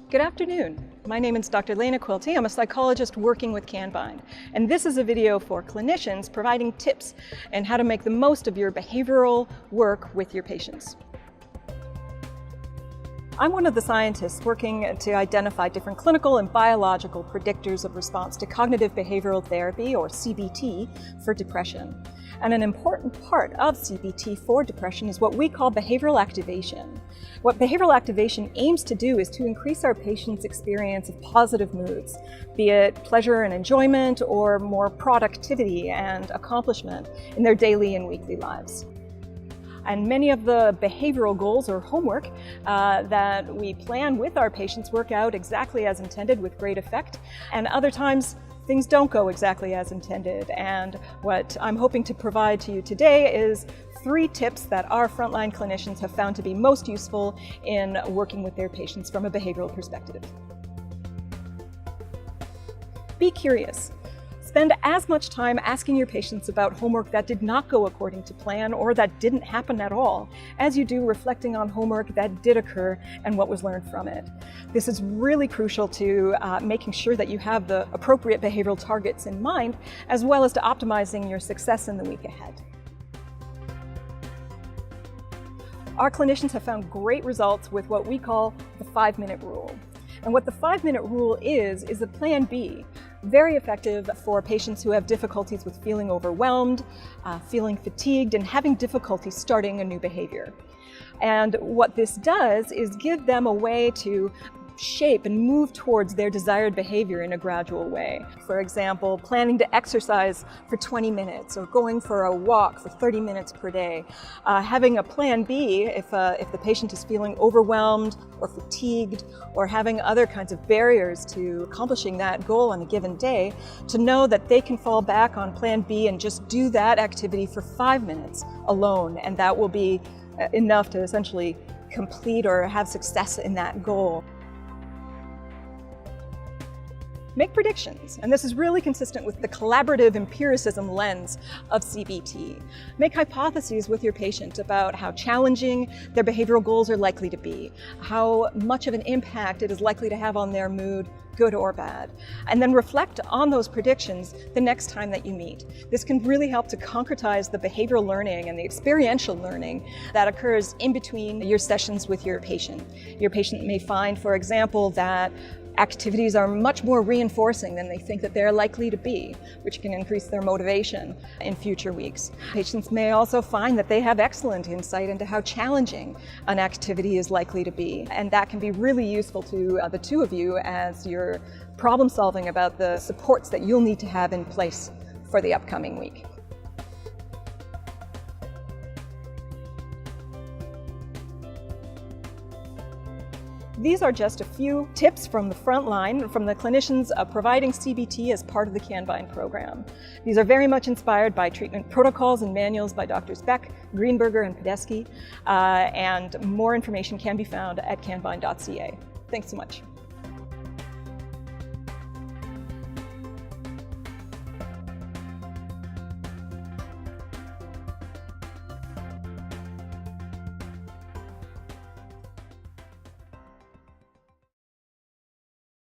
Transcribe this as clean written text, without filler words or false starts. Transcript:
Good afternoon. My name is Dr. Lena Quilty. I'm a psychologist working with Canbind, and this is a video for clinicians providing tips on how to make the most of your behavioral work with your patients. I'm one of the scientists working to identify different clinical and biological predictors of response to cognitive behavioral therapy, or CBT, for depression. And an important part of CBT for depression is what we call behavioral activation. What behavioral activation aims to do is to increase our patients' experience of positive moods, be it pleasure and enjoyment or more productivity and accomplishment in their daily and weekly lives. And many of the behavioral goals or homework that we plan with our patients work out exactly as intended with great effect, and other times things don't go exactly as intended. And what I'm hoping to provide to you today is 3 tips that our frontline clinicians have found to be most useful in working with their patients from a behavioral perspective. Be curious. Spend as much time asking your patients about homework that did not go according to plan or that didn't happen at all, as you do reflecting on homework that did occur and what was learned from it. This is really crucial to making sure that you have the appropriate behavioral targets in mind, as well as to optimizing your success in the week ahead. Our clinicians have found great results with what we call the 5-minute rule. And what the 5-minute rule is a plan B, very effective for patients who have difficulties with feeling overwhelmed, feeling fatigued, and having difficulty starting a new behavior. And what this does is give them a way to shape and move towards their desired behavior in a gradual way. For example, planning to exercise for 20 minutes or going for a walk for 30 minutes per day. Having a plan B if the patient is feeling overwhelmed or fatigued or having other kinds of barriers to accomplishing that goal on a given day, to know that they can fall back on plan B and just do that activity for 5 minutes alone, and that will be enough to essentially complete or have success in that goal. Make predictions, and this is really consistent with the collaborative empiricism lens of CBT. Make hypotheses with your patient about how challenging their behavioral goals are likely to be, how much of an impact it is likely to have on their mood, good or bad, and then reflect on those predictions the next time that you meet. This can really help to concretize the behavioral learning and the experiential learning that occurs in between your sessions with your patient. Your patient may find, for example, that activities are much more reinforcing than they think that they're likely to be, which can increase their motivation in future weeks. Patients may also find that they have excellent insight into how challenging an activity is likely to be, and that can be really useful to the two of you as you're problem solving about the supports that you'll need to have in place for the upcoming week. These are just a few tips from the front line, from the clinicians providing CBT as part of the Canbind program. These are very much inspired by treatment protocols and manuals by Drs. Beck, Greenberger, and Podesky, and more information can be found at canbind.ca. Thanks so much.